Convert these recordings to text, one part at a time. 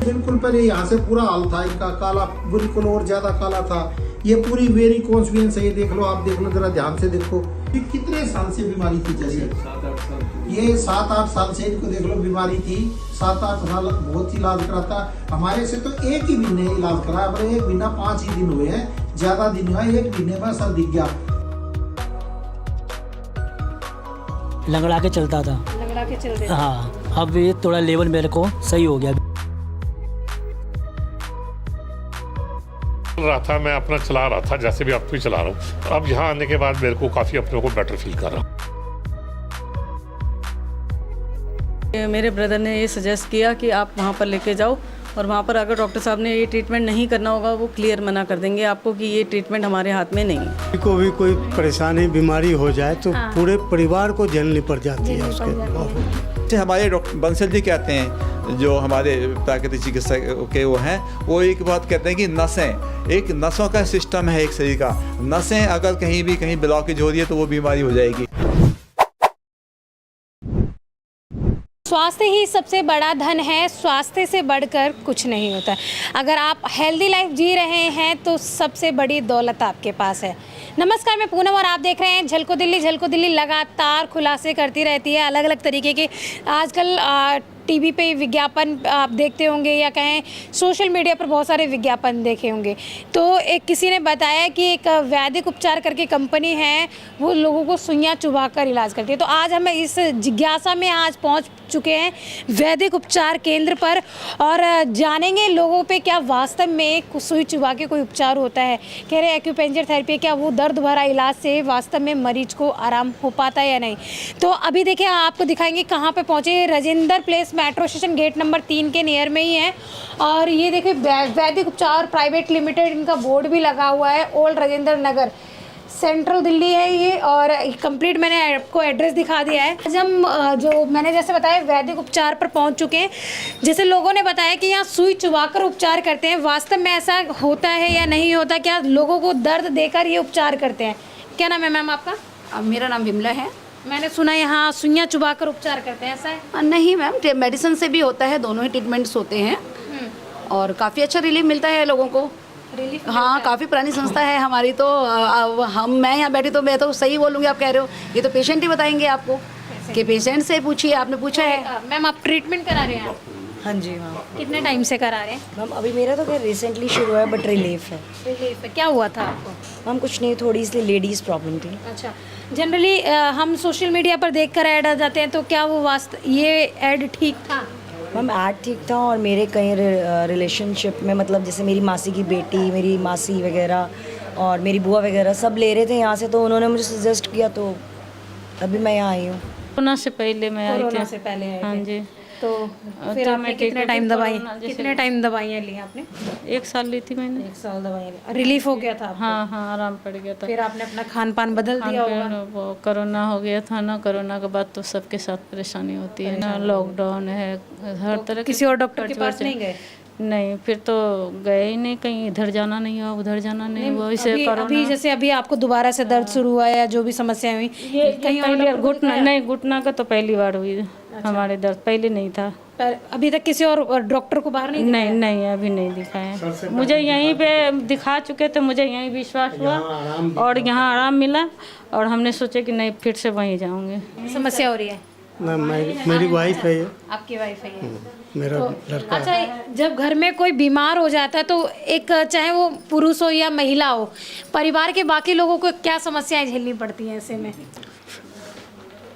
बिल्कुल पहले यहाँ से पूरा हाल था इनका, काला बिल्कुल और ज्यादा काला था। ये पूरी वेरी कॉन्सिक्वेंस है, ये देख लो, आप देख लो जरा ध्यान से देखो। ये कितने साल से बीमारी थी? जैसे 7-8 साल। ये 7-8 साल से इनको देख लो बीमारी थी। 7-8 साल बहुत इलाज करा था। हमारे से तो एक ही महीने इलाज करा, अब एक महीना 5 ही दिन हुए हैं, ज्यादा दिन हुआ, एक महीने में सब दिख गया। लंगड़ा के चलता था, लंगड़ा के चलते थे। हाँ, अब ये थोड़ा लेवल मेरे को सही हो गया। रहा था, मैं अपना चला रहा था जैसे भी अब भी चला रहा हूँ। अब यहाँ आने के बाद मेरे को काफ़ी अपने को बेटर फील कर रहा हूँ। मेरे ब्रदर ने ये सजेस्ट किया कि आप वहाँ पर लेके जाओ, और वहाँ पर अगर डॉक्टर साहब ने ये ट्रीटमेंट नहीं करना होगा वो क्लियर मना कर देंगे आपको कि ये ट्रीटमेंट हमारे हाथ में नहीं है। किसी को भी कोई परेशानी बीमारी हो जाए तो पूरे परिवार को झेलनी पड़ जाती है उसके। हमारे डॉक्टर बंसल जी कहते हैं, जो हमारे प्राकृतिक चिकित्सक के वो हैं, वो एक बात कहते हैं कि नसें, एक नसों का सिस्टम है एक शरीर का, नसें अगर कहीं ब्लॉकेज हो रही है तो वो बीमारी हो जाएगी। स्वास्थ्य ही सबसे बड़ा धन है, स्वास्थ्य से बढ़कर कुछ नहीं होता। अगर आप हेल्दी लाइफ जी रहे हैं तो सबसे बड़ी दौलत आपके पास है। नमस्कार, मैं पूनम और आप देख रहे हैं झलको दिल्ली। झलको दिल्ली लगातार खुलासे करती रहती है, अलग अलग तरीके के। आजकल टीवी पे विज्ञापन आप देखते होंगे, या कहें सोशल मीडिया पर बहुत सारे विज्ञापन देखे होंगे। तो एक किसी ने बताया कि एक वैदिक उपचार करके कंपनी है, वो लोगों को सुइयां चुभा कर इलाज करती है। तो आज हम इस जिज्ञासा में आज पहुंच चुके हैं वैदिक उपचार केंद्र पर, और जानेंगे लोगों पे क्या वास्तव में सुई चुभा के कोई उपचार होता है। कह रहे एक्यूपेंचर थेरेपी, क्या वो दर्द भरा इलाज से वास्तव में मरीज को आराम हो पाता है या नहीं। तो अभी देखिए, आपको दिखाएंगे कहाँ पे पहुँचे। Rajendra place metro station gate number 3 के नियर में ही है। और ये देखिए वैदिक उपचार प्राइवेट लिमिटेड, इनका बोर्ड भी लगा हुआ है। ओल्ड राजेंद्र नगर, सेंट्रल दिल्ली है ये। और कंप्लीट मैंने आपको एड्रेस दिखा दिया है। आज हम जो मैंने जैसे बताया वैदिक उपचार पर पहुंच चुके हैं। जैसे लोगों ने बताया कि यहाँ सुई चुभाकर उपचार करते हैं, वास्तव में ऐसा होता है या नहीं होता? क्या लोगों को दर्द देकर ये उपचार करते हैं? क्या नाम है मैम आपका? मेरा नाम विमला है। मैंने सुना यहाँ सुइयां चुभाकर उपचार करते हैं, ऐसा है? नहीं मैम, मेडिसिन से भी होता है, दोनों ही ट्रीटमेंट्स होते हैं और काफ़ी अच्छा रिलीफ मिलता है लोगों को। रिलीफ? हाँ, काफ़ी पुरानी संस्था है हमारी। तो मैं यहाँ बैठी तो मैं तो सही बोलूँगी, आप कह रहे हो, ये तो पेशेंट ही बताएंगे आपको कि पेशेंट से पूछिए, आपने पूछा है। मैम आप ट्रीटमेंट करा रहे हैं? हाँ जी मैम। कितने टाइम से करा रहे हैं? मैम अभी मेरा तो खैर रिसेंटली शुरू है, बट रिलीफ है। रिलीफ है। क्या हुआ था आपको? मैम कुछ नहीं, थोड़ी सी लेडीज़ प्रॉब्लम थी। अच्छा, जनरली हम सोशल मीडिया पर देखकर ऐड आ जाते हैं, तो क्या वो ये ऐड ठीक था? मैम ऐड ठीक था, और मेरे कई रिलेशनशिप में, मतलब जैसे मेरी मासी की बेटी, मेरी मासी वगैरह और मेरी बुआ वगैरह सब ले रहे थे यहाँ से, तो उन्होंने मुझे सजेस्ट किया, तो अभी मैं यहाँ आई हूँ। कोरोना से पहले मैं आई थी। कोरोना से पहले आए थे। हाँ जी। तो फिर आपने कितने टाइम दवाइयाँ ली आपने? 1 साल ली थी मैंने। 1 साल दवाइयाँ ली, रिलीफ हो गया था आपको? हाँ, आराम पड़ गया था। फिर आपने अपना खान पान बदल दिया होगा? वो कोरोना हो गया था ना, कोरोना के बाद तो सबके साथ परेशानी होती है ना, लॉकडाउन है, हर तरह। किसी और डॉक्टर के पास नहीं गए? नहीं, फिर तो गए ही नहीं कहीं, इधर जाना नहीं हुआ, उधर जाना नहीं हुआ। इसे अभी जैसे अभी आपको दोबारा से दर्द शुरू हुआ या जो भी समस्या हुई, कहीं और घुटना का तो पहली बार हुई। अच्छा। हमारे दर्द पहले नहीं था। पर अभी तक किसी और डॉक्टर को बाहर नहीं दिखाया? नहीं, अभी नहीं दिखाया। मुझे यहीं पे दिखा चुके थे, मुझे यहीं विश्वास हुआ और यहाँ आराम मिला, और हमने सोचा कि नहीं, फिर से वहीं जाऊँगे। समस्या हो रही है? मेरी वाइफ है ये। आपकी वाइफ है ये? मेरा लड़का। अच्छा, जब घर में कोई बीमार हो जाता है तो एक, चाहे वो पुरुष हो या महिला हो, परिवार के बाकी लोगों को क्या समस्याएं झेलनी पड़ती हैं ऐसे में?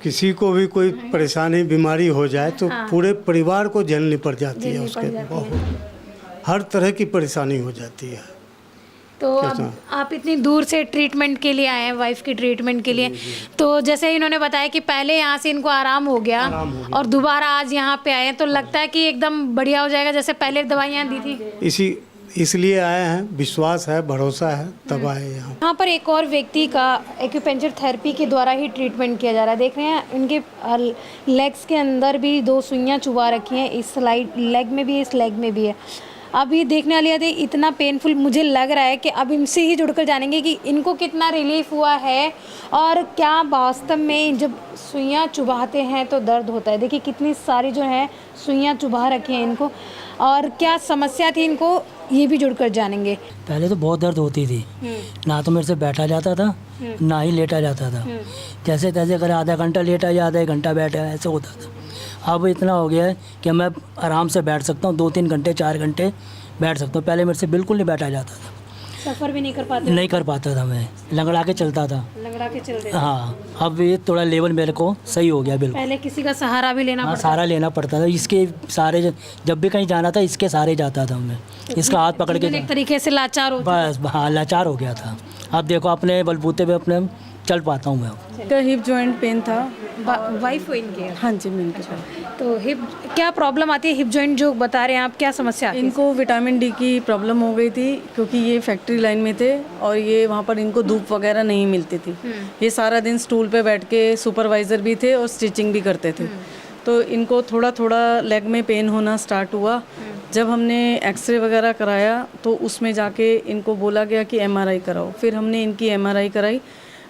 किसी को भी कोई परेशानी बीमारी हो जाए तो पूरे परिवार को झेलनी पड़ जाती है उसके। बहुत हर तरह की परेशानी हो जाती है। तो अब आप इतनी दूर से ट्रीटमेंट के लिए आए हैं, वाइफ की ट्रीटमेंट के लिए, तो जैसे इन्होंने बताया कि पहले यहाँ से इनको आराम हो गया और दोबारा आज यहाँ पे आए हैं, तो लगता है कि एकदम बढ़िया हो जाएगा जैसे पहले दवाइयाँ दी थी? इसलिए आए हैं, विश्वास है, भरोसा है, तब आए यहाँ पर एक और व्यक्ति का एक्यूपेंचर थेरेपी के द्वारा ही ट्रीटमेंट किया जा रहा है। देख रहे हैं इनके लेग्स के अंदर भी 2 सुइयाँ चुभा रखी हैं, इस लेग में भी है, इस लेग में भी है। अब ये देखने वाली है, इतना पेनफुल मुझे लग रहा है कि अब इनसे ही जुड़कर जानेंगे कि इनको कितना रिलीफ हुआ है और क्या वास्तव में जब सुइयां चुभाते हैं तो दर्द होता है। देखिए कितनी सारी जो है सुइयां चुभा रखी हैं इनको। और क्या समस्या थी इनको ये भी जुड़कर जानेंगे। पहले तो बहुत दर्द होती थी, ना तो मेरे से बैठा जाता था ना ही लेटा जाता था। जैसे तैसे करे आधा घंटा लेटा या आधा घंटा बैठा, ऐसे होता था। अब इतना हो गया है कि मैं आराम से बैठ सकता हूँ, 2-3 घंटे 4 घंटे बैठ सकता हूँ। पहले मेरे से बिल्कुल नहीं बैठा जाता था, सफ़र भी नहीं कर पाते, नहीं कर पाता था, मैं लंगड़ा के चलता था। लंगड़ा के चलते थे। हाँ, अब ये थोड़ा लेवल मेरे को सही हो गया बिल्कुल। पहले किसी का सहारा भी लेना हाँ, पड़ता सहारा लेना पड़ता था। इसके सारे जब भी कहीं जाना था इसके सहारे जाता था मैं, इसका हाथ पकड़ के। एक तरीके से लाचार हो बस हाँ, लाचार हो गया था। अब देखो अपने बलबूते पे अपने चल पाता हूँ मैं। का हिप जॉइंट पेन था। वाइफ हो इनके? हाँ जी, मैं इनके तो हिप क्या प्रॉब्लम आती है? हिप जॉइंट जो बता रहे हैं आप, क्या समस्या आती है? इनको विटामिन डी की प्रॉब्लम हो गई थी क्योंकि ये फैक्ट्री लाइन में थे और ये वहाँ पर इनको धूप वगैरह नहीं मिलती थी। ये सारा दिन स्टूल पे बैठ के सुपरवाइज़र भी थे और स्टिचिंग भी करते थे। तो इनको थोड़ा थोड़ा लेग में पेन होना स्टार्ट हुआ। जब हमने एक्सरे वगैरह कराया तो उसमें जाके इनको बोला गया कि एमआरआई कराओ। फिर हमने इनकी एमआरआई कराई।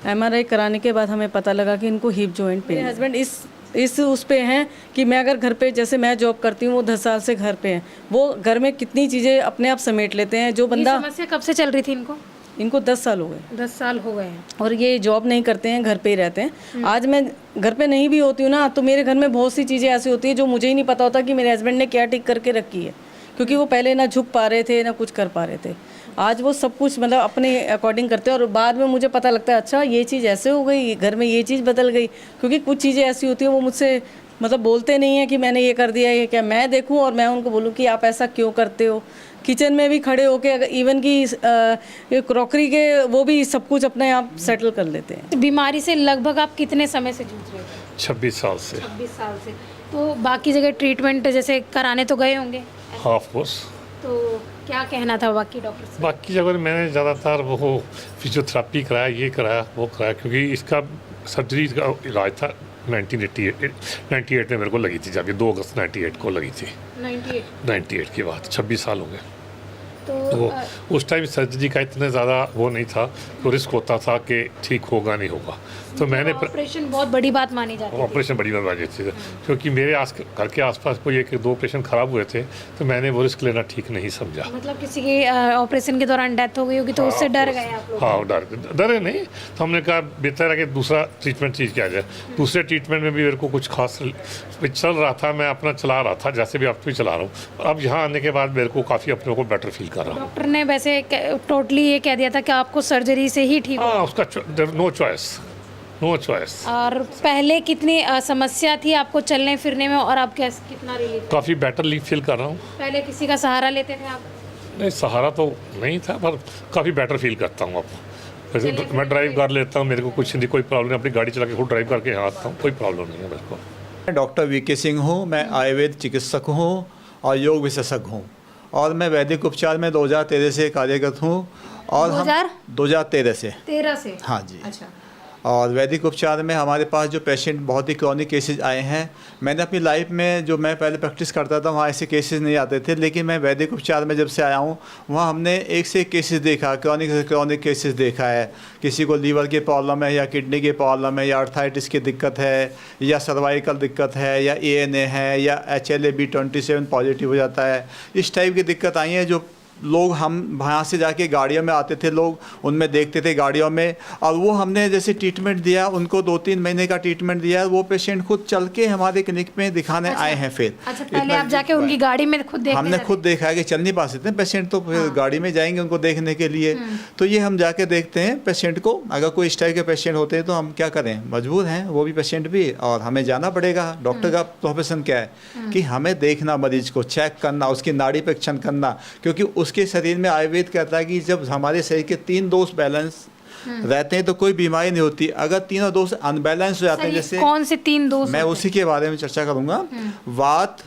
एमआरआई कराने के बाद हमें पता लगा कि इनको हिप जॉइंट पेन। मेरे हस्बैंड इस उस पे हैं कि मैं अगर घर पे, जैसे मैं जॉब करती हूँ, वो 10 साल से घर पे हैं, वो घर में कितनी चीज़ें अपने आप समेट लेते हैं। जो बंदा, समस्या कब से चल रही थी इनको? इनको 10 साल हो गए। 10 साल हो गए हैं और ये जॉब नहीं करते हैं, घर पे ही रहते हैं। आज मैं घर पे नहीं भी होती हूँ ना, तो मेरे घर में बहुत सी चीज़ें ऐसी होती है जो मुझे ही नहीं पता होता कि मेरे हस्बैंड ने क्या टिक करके रखी है, क्योंकि वो पहले ना झुक पा रहे थे ना कुछ कर पा रहे थे। आज वो सब कुछ मतलब अपने अकॉर्डिंग करते हैं और बाद में मुझे पता लगता है अच्छा ये चीज़ ऐसे हो गई, घर में ये चीज़ बदल गई। क्योंकि कुछ चीज़ें ऐसी होती हैं वो मुझसे मतलब बोलते नहीं हैं कि मैंने ये कर दिया, ये क्या मैं देखूं और मैं उनको बोलूं कि आप ऐसा क्यों करते हो। किचन में भी खड़े होके अगर इवन की क्रॉकरी के वो भी सब कुछ अपने आप सेटल कर लेते हैं। बीमारी से लगभग आप कितने समय से जूझ रहे थे? 26 साल से। 26 साल से। तो बाकी जगह ट्रीटमेंट जैसे कराने तो गए होंगे? हाँ, ऑफ कोर्स। तो क्या कहना था बाकी डॉक्टर से? बाकी जगह मैंने ज़्यादातर वो फिजियोथेरापी कराया, ये कराया, वो कराया, क्योंकि इसका सर्जरी का इलाज था 1998 में मेरे को लगी थी, जब ये 2 अगस्त 98 को लगी थी। 98 की बात, 26 साल हो गए। तो उस टाइम सर्जरी का इतना ज़्यादा वो नहीं था, तो रिस्क होता था कि ठीक होगा नहीं होगा। तो मैंने ऑपरेशन बहुत बड़ी बात मानी जाती है। ऑपरेशन बड़ी बात मानी जाती है, क्योंकि मेरे घर के आसपास कोई 1-2 ऑपरेशन ख़राब हुए थे, तो मैंने वो रिस्क लेना ठीक नहीं समझा। मतलब किसी की ऑपरेशन के दौरान डेथ हो गई होगी तो उससे डर गए आप लोग? हाँ, डरे नहीं, तो हमने कहा बेहतर है कि दूसरा ट्रीटमेंट चीज़ किया जाए। दूसरे ट्रीटमेंट में भी मेरे को कुछ खास चल रहा था, मैं अपना चला रहा था जैसे भी आप भी चला रहा हूँ। अब यहाँ आने के बाद मेरे को काफ़ी अपने को बेटर फील कर रहा हूँ। डॉक्टर ने वैसे टोटली ये कह दिया था कि आपको सर्जरी से ही ठीक? हाँ, उसका नो चॉइस। और पहले कितनी समस्या थी आपको चलने फिरने में और अब कितना रिलीफ? काफ़ी बेटर रिलीफ फील कर रहा हूँ। पहले किसी का सहारा लेते थे आप? नहीं, सहारा तो नहीं था, पर काफ़ी बेटर फील करता हूँ अब। वैसे मैं ड्राइव कर लेता हूँ, मेरे को कुछ नहीं, कोई प्रॉब्लम नहीं, अपनी गाड़ी चला के खुद ड्राइव करके यहाँ आता हूँ, कोई प्रॉब्लम नहीं है मेरे को। मैं डॉक्टर वीके सिंह हूँ, मैं आयुर्वेद चिकित्सक हूँ और योग विशेषज्ञ हूँ और मैं वैदिक उपचार में 2013 से कार्यरत हूँ। और 2013 से? 13 से? हाँ जी। अच्छा। और वैदिक उपचार में हमारे पास जो पेशेंट बहुत ही क्रॉनिक केसेस आए हैं, मैंने अपनी लाइफ में जो मैं पहले प्रैक्टिस करता था वहाँ ऐसे केसेस नहीं आते थे, लेकिन मैं वैदिक उपचार में जब से आया हूँ वहाँ हमने एक से एक केसेस देखा, क्रॉनिक से क्रॉनिक केसेस देखा है। किसी को लीवर की प्रॉब्लम है या किडनी की प्रॉब्लम है या अर्थराइटिस की दिक्कत है या सर्वाइकल दिक्कत है या ANA है या HLA-B27 पॉजिटिव हो जाता है, इस टाइप की दिक्कत आई है। जो लोग हम वहाँ से जाके गाड़ियों में आते थे, लोग उनमें देखते थे गाड़ियों में, और वो हमने जैसे ट्रीटमेंट दिया, उनको 2-3 महीने का ट्रीटमेंट दिया, वो पेशेंट खुद चल के हमारे क्लिनिक में दिखाने आए हैं। फिर पहले आप जाके उनकी गाड़ी में खुद देखने हमने खुद देखा है कि चल नहीं पा सकते पेशेंट, तो फिर गाड़ी में जाएंगे उनको देखने के लिए। तो ये हम जाके देखते हैं पेशेंट को। अगर कोई इस टाइप के पेशेंट होते हैं तो हम क्या करें, मजबूर हैं वो भी पेशेंट भी, और हमें जाना पड़ेगा। डॉक्टर का प्रोफेशन क्या है कि हमें देखना, मरीज को चेक करना, उसकी नाड़ी परीक्षण करना, क्योंकि उसके शरीर में आयुर्वेद कहता है कि जब हमारे शरीर के 3 दोष बैलेंस रहते हैं तो कोई बीमारी नहीं होती। अगर तीनों दोष अनबैलेंस हो जाते हैं, जैसे कौन से 3 दोष? मैं उसी के बारे में चर्चा करूंगा। वात,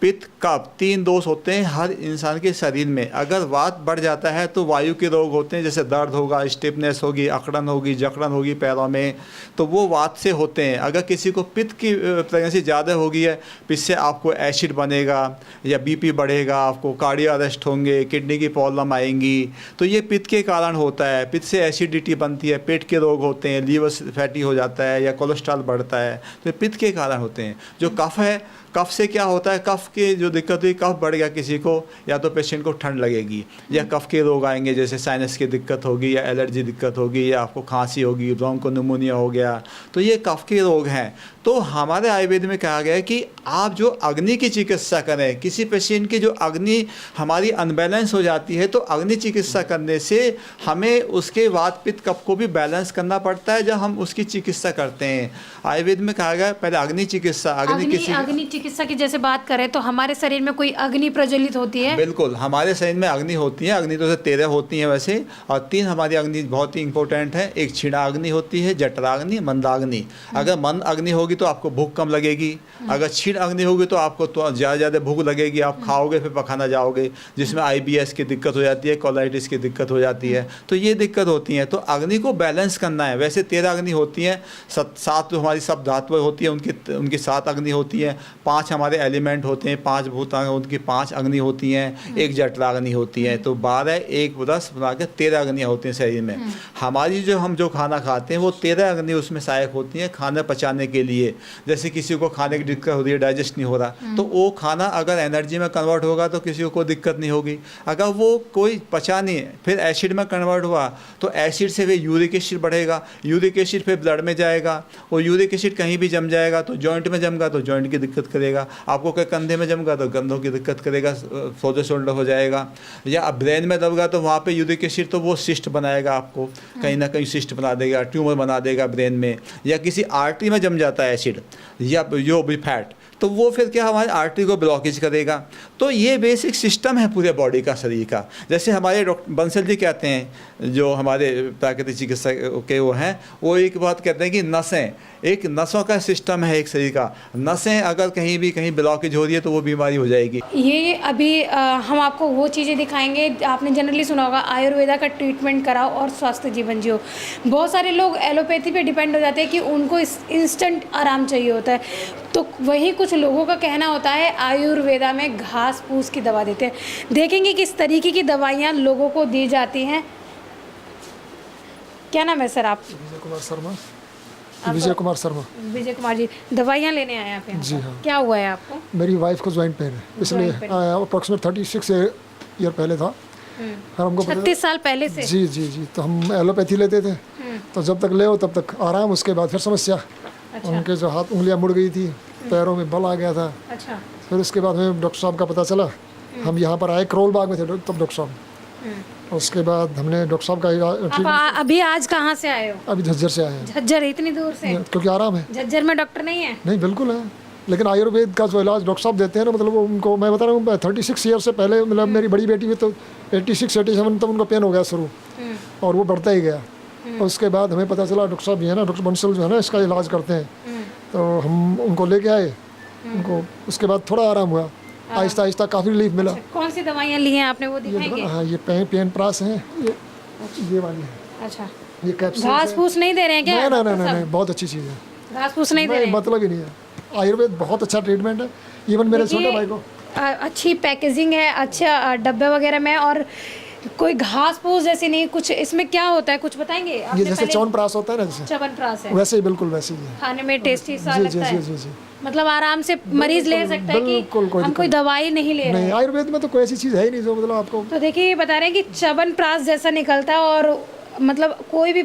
पित्त, कफ, 3 दोष होते हैं हर इंसान के शरीर में। अगर वात बढ़ जाता है तो वायु के रोग होते हैं, जैसे दर्द होगा, स्टिफनेस होगी, अकड़न होगी, जकड़न होगी पैरों में, तो वो वात से होते हैं। अगर किसी को पित्त की प्रेगनेंसी ज़्यादा होगी है, पित्त से आपको एसिड बनेगा या BP बढ़ेगा, आपको कार्डियो अरेस्ट होंगे, किडनी की प्रॉब्लम आएंगी, तो ये पित्त के कारण होता है। पित्त से एसिडिटी बनती है, पेट के रोग होते हैं, लीवर फैटी हो जाता है या कोलेस्ट्रॉल बढ़ता है, तो पित्त के कारण होते हैं। जो कफ है, कफ से क्या होता है, कफ की जो दिक्कत हुई, कफ बढ़ गया किसी को, या तो पेशेंट को ठंड लगेगी, या कफ के रोग आएंगे जैसे साइनस की दिक्कत होगी, या एलर्जी दिक्कत होगी, या आपको खांसी होगी, ब्रोंकोनिमोनिया हो गया, तो ये कफ के रोग हैं। तो हमारे आयुर्वेद में कहा गया है कि आप जो अग्नि की चिकित्सा करें, किसी पेशेंट की जो अग्नि हमारी अनबैलेंस हो जाती है, तो अग्नि चिकित्सा करने से हमें उसके वात पित्त कफ को भी बैलेंस करना पड़ता है जब हम उसकी चिकित्सा करते हैं। आयुर्वेद में कहा गया है पहले अग्नि चिकित्सा, अग्नि चिकित्सा की जैसे बात करें तो हमारे शरीर में कोई अग्नि प्रज्वलित होती है? बिल्कुल, हमारे शरीर में अग्नि होती है। अग्नि तो 13 होती हैं वैसे, और 3 हमारी अग्नि बहुत ही इंपॉर्टेंट है। एक क्षीणा अग्नि होती है, जठराग्नि, मंदाग्नि। अगर मंद अग्नि होगी तो आपको भूख कम लगेगी, अगर क्षीण अग्नि होगी तो आपको तो ज़्यादा भूख लगेगी, आप खाओगे फिर पखाना जाओगे, जिसमें IBS की दिक्कत हो जाती है, कोलाइटिस की दिक्कत हो जाती है। तो ये दिक्कत होती है। तो अग्नि को बैलेंस करना है। वैसे 13 अग्नि होती हैं, 7 जो हमारी सब धातुएं होती हैं उनकी 7 अग्नि होती हैं, 5 हमारे एलिमेंट होते हैं, 5 भूतांग उनकी 5 अग्नि होती हैं, 1 जठराग्नि होती है। तो 12 1 10 बना के 13 अग्नियाँ होती हैं शरीर में। हमारी हम जो खाना खाते हैं वो 13 अग्नि उसमें सहायक होती हैं खाना पचाने के लिए। जैसे किसी को खाने की दिक्कत हो रही है, डाइजेस्ट नहीं हो रहा, तो वो खाना अगर एनर्जी में कन्वर्ट होगा तो किसी को कोई दिक्कत नहीं होगी। अगर वो कोई पचा नहीं फिर एसिड में कन्वर्ट हुआ तो एसिड से फिर यूरिक एसिड बढ़ेगा, यूरिक एसिड फिर ब्लड में जाएगा, वो यूरिक एसिड कहीं भी जम जाएगा तो जॉइंट में जमगा तो जॉइंट की दिक्कत करेगा, आपको कहीं कंधे में जमगा तो कंधों की दिक्कत करेगा, सोल्डर शोल्डर हो जाएगा, या ब्रेन में दबगा तो वहाँ पे यूरिक एसिड तो वो सिस्ट बनाएगा, आपको कहीं ना कहीं सिस्ट बना देगा, ट्यूमर बना देगा ब्रेन में, या किसी आर्टरी में जम जाता है एसिड या जो भी फैट, तो वो फिर क्या हमारे आर्टरी को ब्लॉकेज करेगा। तो ये बेसिक सिस्टम है पूरे बॉडी का, शरीर का। जैसे हमारे डॉक्टर बंसल जी कहते हैं, जो हमारे प्राकृतिक चिकित्सा के वो हैं, वो एक बात कहते हैं कि नसें, एक नसों का सिस्टम है एक शरीर का। नसें अगर कहीं ब्लॉकेज हो रही है तो वो बीमारी हो जाएगी। ये अभी हम आपको वो चीज़ें दिखाएंगे। आपने जनरली सुना होगा आयुर्वेदा का ट्रीटमेंट कराओ और स्वस्थ जीवन जियो। बहुत सारे लोग एलोपैथी पे डिपेंड हो जाते हैं कि उनको इंस्टेंट आराम चाहिए होता है, तो वहीं कुछ लोगों का कहना होता है आयुर्वेदा में घास फूस की दवा देते हैं। देखेंगे किस तरीके की दवाइयाँ लोगों को दी जाती हैं। क्या नाम है सर आप? विजय कुमार शर्मा। विजय कुमार शर्मा। विजय कुमार जी, दवाइयाँ लेने आए आप यहाँ? जी हाँ। क्या हुआ है आपको? मेरी वाइफ को ज्वाइंट पेन है, इसलिए अप्रॉक्सीमेट 36 ईयर पहले था। और हमको 36 साल पहले से? जी जी जी। तो हम एलोपैथी लेते थे, तो जब तक ले हो तब तक आराम, उसके बाद फिर समस्या। अच्छा। उनके जो हाथ उंगलियां मुड़ गई थी, पैरों में बल आ गया था। अच्छा। फिर उसके बाद हमें डॉक्टर साहब का पता चला, हम यहाँ पर आए, करोल बाग में थे तब डॉक्टर साहब। उसके बाद हमने डॉक्टर साहब का अभी आज कहाँ से आए हो? अभी झज्जर से आए हैं। झज्जर इतनी दूर से? क्योंकि आराम है। झज्जर में डॉक्टर नहीं है? नहीं, बिल्कुल है, लेकिन आयुर्वेद का जो इलाज डॉक्टर साहब देते हैं ना, मतलब उनको मैं बता रहा हूँ 36 ईयर से पहले, मतलब मेरी बड़ी बेटी में तो 86-87 तक उनको पेन हो गया शुरू, और वो बढ़ता ही गया। उसके बाद हमें पता चला डॉक्टर साहब ये है ना, डॉक्टर बंसल जो है ना, इसका इलाज करते हैं, तो हम उनको लेके आए। उनको उसके बाद थोड़ा आराम हुआ, आहिस्ता आहिस्ता काफ़ी रिलीफ मिला। कौन सी दवाइयाँ ली हैं आपने, वो दिखाएंगे? हाँ, ये पेन प्रास है, ये वाली है। अच्छा, ये कैप्सूल। घास फूस नहीं दे रहे हैं क्या? नहीं, बहुत अच्छी चीज़ है। घास फूस नहीं दे रहे हैं? मतलब ही नहीं है। आयुर्वेद बहुत अच्छा ट्रीटमेंट है। इवन मेरे छोटे भाई को अच्छी पैकेजिंग है, अच्छा डब्बे वगैरह में, और कोई घास फूस जैसे नहीं कुछ। इसमें क्या होता है कुछ बताएंगे? ये जैसे च्यवनप्राश होता है ना, जैसे च्यवनप्राश है, वैसे ही बिल्कुल वैसे ही है। खाने में टेस्टी सा लगता है। जी जी जी। मतलब आराम से मरीज ले सकता है कि हम कोई दवाई नहीं ले रहे हैं। आयुर्वेद में तो कोई ऐसी चीज़ है ही नहीं जो मतलब आपको। तो देखिए, ये बता रहे हैं कि च्यवनप्राश जैसा निकलता है, और मतलब कोई भी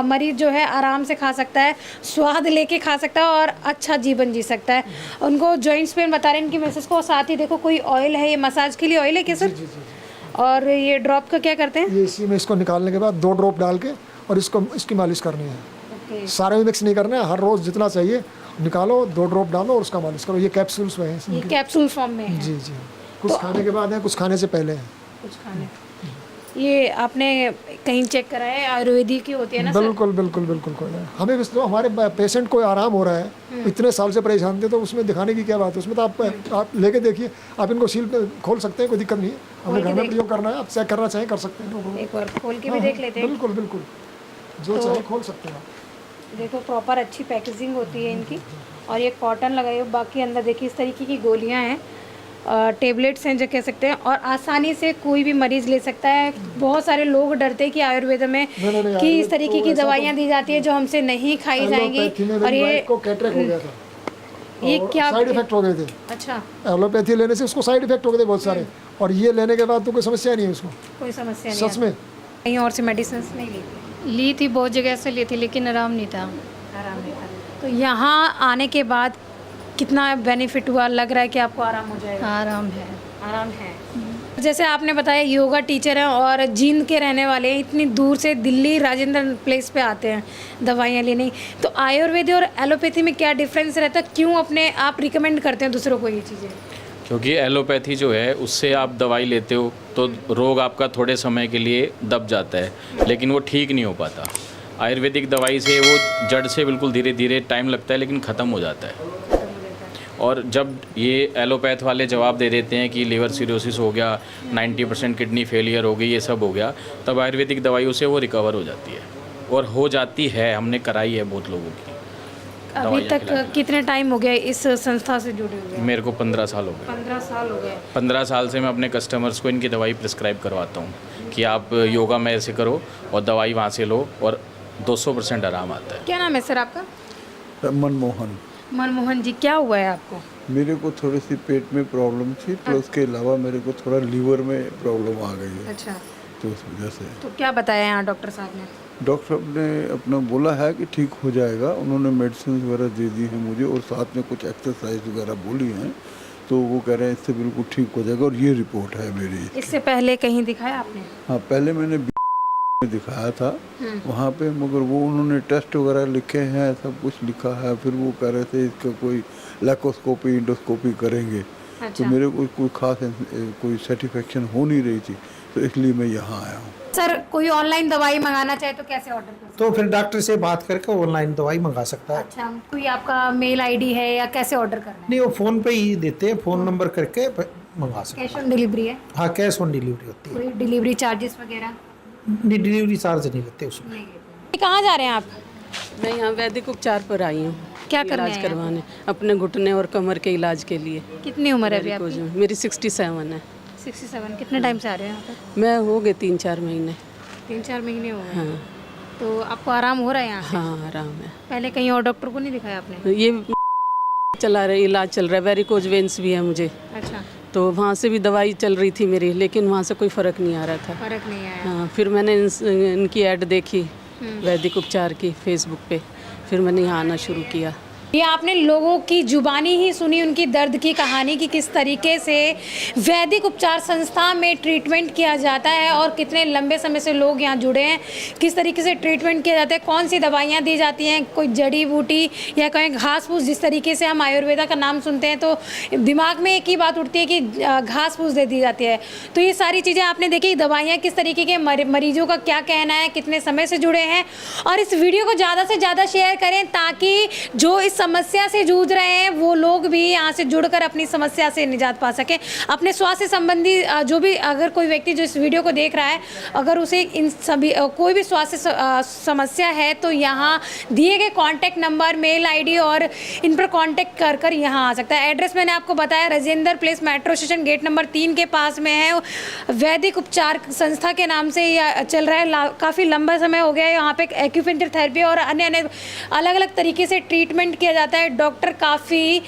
मरीज जो है आराम से खा सकता है, स्वाद लेके खा सकता है और अच्छा जीवन जी सकता है। उनको जॉइंट्स पेन बता रहे हैं इनकी मिसेस को। साथ ही देखो कोई ऑयल है, ये मसाज के लिए ऑयल है क्या सर? और ये ड्रॉप का क्या करते हैं? ये इसी में इसको निकालने के बाद 2 ड्रॉप डाल के और इसकी मालिश करनी है। सारे में मिक्स नहीं करना है, हर रोज जितना चाहिए निकालो, 2 ड्रॉप डालो और उसका मालिश करो। ये कैप्सूल्स में है। ये कैप्सूल फॉर्म में है? जी जी। कुछ खाने के बाद है, कुछ खाने से पहले है। कुछ खाने। ये आपने कहीं चेक कराया है? आयुर्वेदिक की होती है ना? बिल्कुल बिल्कुल बिल्कुल। कोई नहीं, हमें तो हमारे पेशेंट को आराम हो रहा है, इतने साल से परेशान थे, तो उसमें दिखाने की क्या बात है? उसमें तो आप लेके देखिए, आप इनको सील पे खोल सकते हैं, कोई दिक्कत नहीं है। हमें घर में प्रयोग करना है, आप चेक करना चाहें कर सकते हैं। एक बार खोल के भी देख लेते हैं। बिल्कुल बिल्कुल, जो चाहे खोल सकते हैं आप। देखो प्रॉपर अच्छी पैकेजिंग होती है इनकी, और ये कॉटन लगाई हो। बाकी अंदर देखिए इस तरीके की गोलियां हैं, टेबलेट्स हैं जो कह सकते हैं, और आसानी से कोई भी मरीज ले सकता है। बहुत सारे लोग डरते हैं कि आयुर्वेद में कि इस तरीके की दवाइयाँ दी जाती है जो हमसे नहीं खाई जाएंगी। और ये कैटरेक्ट हो गया था, ये क्या साइड इफेक्ट हो गए थे। अच्छा, एलोपैथी लेने से उसको साइड इफेक्ट हो गए थे बहुत सारे, और ये लेने के बाद तो कोई समस्या नहीं है उसको, कोई समस्या नहीं सच में। कहीं और से मेडिसिन नहीं ली थी? ली थी, बहुत जगह से ली थी, लेकिन आराम नहीं था। आराम नहीं था। तो यहाँ आने के बाद कितना बेनिफिट हुआ? लग रहा है कि आपको आराम हो जाएगा? आराम है। आराम है। जैसे आपने बताया योगा टीचर हैं और जींद के रहने वाले हैं, इतनी दूर से दिल्ली राजेंद्र प्लेस पे आते हैं दवाइयाँ लेने, तो आयुर्वेद और एलोपैथी में क्या डिफरेंस रहता है? क्यों अपने आप रिकमेंड करते हैं दूसरों को ये चीज़ें? क्योंकि एलोपैथी जो है उससे आप दवाई लेते हो तो रोग आपका थोड़े समय के लिए दब जाता है, लेकिन वो ठीक नहीं हो पाता। आयुर्वेदिक दवाई से वो जड़ से बिल्कुल धीरे धीरे टाइम लगता है लेकिन ख़त्म हो जाता है। और जब ये एलोपैथ वाले जवाब दे देते हैं कि लीवर सिरोसिस हो गया, 90% किडनी फेलियर हो गई, ये सब हो गया, तब आयुर्वेदिक दवाइयों से वो रिकवर हो जाती है, और हो जाती है। हमने कराई है बहुत लोगों की। अभी तक कितने टाइम हो गया इस संस्था से जुड़े हुए? मेरे को 15 साल हो गए। 15 साल हो गए। 15 साल से मैं अपने कस्टमर्स को इनकी दवाई प्रिस्क्राइब करवाता हूँ कि आप योगा में ऐसे करो और दवाई वहाँ से लो, और 200% आराम आता है। क्या नाम है सर आपका? मनमोहन। मनमोहन जी, क्या हुआ है आपको? मेरे को थोड़ी सी पेट में प्रॉब्लम थी, प्लस के अलावा मेरे को थोड़ा लीवर में प्रॉब्लम आ गई है। अच्छा, तो उस वजह से। तो क्या बताया यहाँ डॉक्टर साहब ने? डॉक्टर साहब ने अपना बोला है कि ठीक हो जाएगा। उन्होंने मेडिसिन वगैरह दे दी हैं मुझे, और साथ में कुछ एक्सरसाइज वगैरह बोली हैं, तो वो कह रहे हैं इससे बिल्कुल ठीक हो जाएगा, और ये रिपोर्ट है मेरी। इससे पहले कहीं दिखाया आपने? हाँ, पहले मैंने में दिखाया था वहाँ पे, मगर वो उन्होंने टेस्ट वगैरह लिखे हैं, सब कुछ लिखा है। फिर वो कह रहे थे इसका कोई लैकोस्कोपी इंडोस्कोपी करेंगे। अच्छा। तो मेरे को कोई खास कोई सेटिस्फेक्शन हो नहीं रही थी, तो इसलिए मैं यहाँ आया हूँ। सर, कोई ऑनलाइन दवाई मंगाना चाहे तो कैसे ऑर्डर कर सकते? तो फिर डॉक्टर से बात करके ऑनलाइन दवाई मंगा सकता है। अच्छा, कोई आपका मेल आईडी है या कैसे ऑर्डर करना है? नहीं, वो फ़ोन पे ही देते हैं, फ़ोन नंबर करके मंगा सकते हैं। कैश ऑन डिलीवरी है? हाँ, कैश ऑन डिलीवरी होती है। कोई डिलीवरी चार्जेस वगैरह? नहीं, डिलीवरी चार्ज नहीं लेते उसमें। कहाँ जा रहे हैं आप? मैं यहाँ वैदिक उपचार पर आई हूँ। क्या करने इलाज आए हैं? करवाने, अपने घुटने और कमर के इलाज के लिए। कितनी उम्र है अभी आपकी? मेरी 67 है। 67। कितने टाइम से आ रहे हैं यहाँ पर? मैं हो गए 3-4 महीने। 3-4 महीने हो गए। हाँ। तो आपको आराम हो रहा है यहाँ से? हाँ, आराम है। पहले कहीं और डॉक्टर को नहीं दिखाया आपने? ये चला रहा इलाज चल रहा है, वेरिकोज वेंस भी है मुझे। अच्छा, तो वहाँ से भी दवाई चल रही थी मेरी, लेकिन वहाँ से कोई फ़र्क नहीं आ रहा था। फर्क नहीं आया। हाँ, फिर मैंने इनकी ऐड देखी वैदिक उपचार की फेसबुक पे, फिर मैंने यहाँ आना शुरू किया। ये आपने लोगों की जुबानी ही सुनी, उनकी दर्द की कहानी कि किस तरीके से वैदिक उपचार संस्था में ट्रीटमेंट किया जाता है और कितने लंबे समय से लोग यहाँ जुड़े हैं, किस तरीके से ट्रीटमेंट किया जाता है, कौन सी दवाइयाँ दी जाती हैं, कोई जड़ी बूटी या कहीं घास फूस। जिस तरीके से हम आयुर्वेदा का नाम सुनते हैं तो दिमाग में एक ही बात उठती है कि घास फूस दे दी जाती है। तो ये सारी चीज़ें आपने देखी, दवाइयाँ किस तरीके के, मरीजों का क्या कहना है, कितने समय से जुड़े हैं। और इस वीडियो को ज़्यादा से ज़्यादा शेयर करें ताकि जो इस समस्या से जूझ रहे हैं वो लोग भी यहाँ से जुड़कर अपनी समस्या से निजात पा सके। अपने स्वास्थ्य संबंधी जो भी, अगर कोई व्यक्ति जो इस वीडियो को देख रहा है, अगर उसे इन सभी कोई भी स्वास्थ्य समस्या है तो यहाँ दिए गए कॉन्टैक्ट नंबर, मेल आईडी और इन पर कॉन्टैक्ट कर यहाँ आ सकता है। एड्रेस मैंने आपको बताया, Rajendra place, metro station, gate number 3 के पास में है। वैदिक उपचार संस्था के नाम से यह चल रहा है, काफ़ी लंबा समय हो गया है। यहाँ पे एक्यूपेंचर थेरेपी और अन्य अलग अलग तरीके से ट्रीटमेंट किया जाता है। डॉक्टर काफ़ी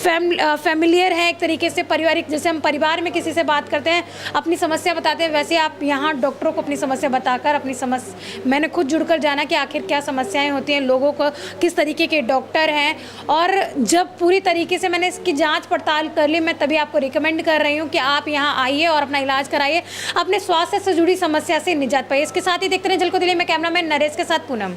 फैमिलियर है एक तरीके से, पारिवारिक, जैसे हम परिवार में किसी से बात करते हैं, अपनी समस्या बताते हैं, वैसे आप यहाँ डॉक्टरों को अपनी समस्या बताकर अपनी मैंने खुद जुड़कर जाना कि आखिर क्या समस्याएं होती हैं, लोगों को किस तरीके के डॉक्टर हैं। और जब पूरी तरीके से मैंने इसकी जाँच पड़ताल कर ली, मैं तभी आपको रिकमेंड कर रही हूँ कि आप यहाँ आइए और अपना इलाज कराइए, अपने स्वास्थ्य से जुड़ी समस्या से निजात पाइए। इसके साथ ही देखते रहें जल को दिल्ली में, कैमरामैन नरेश के साथ पूनम।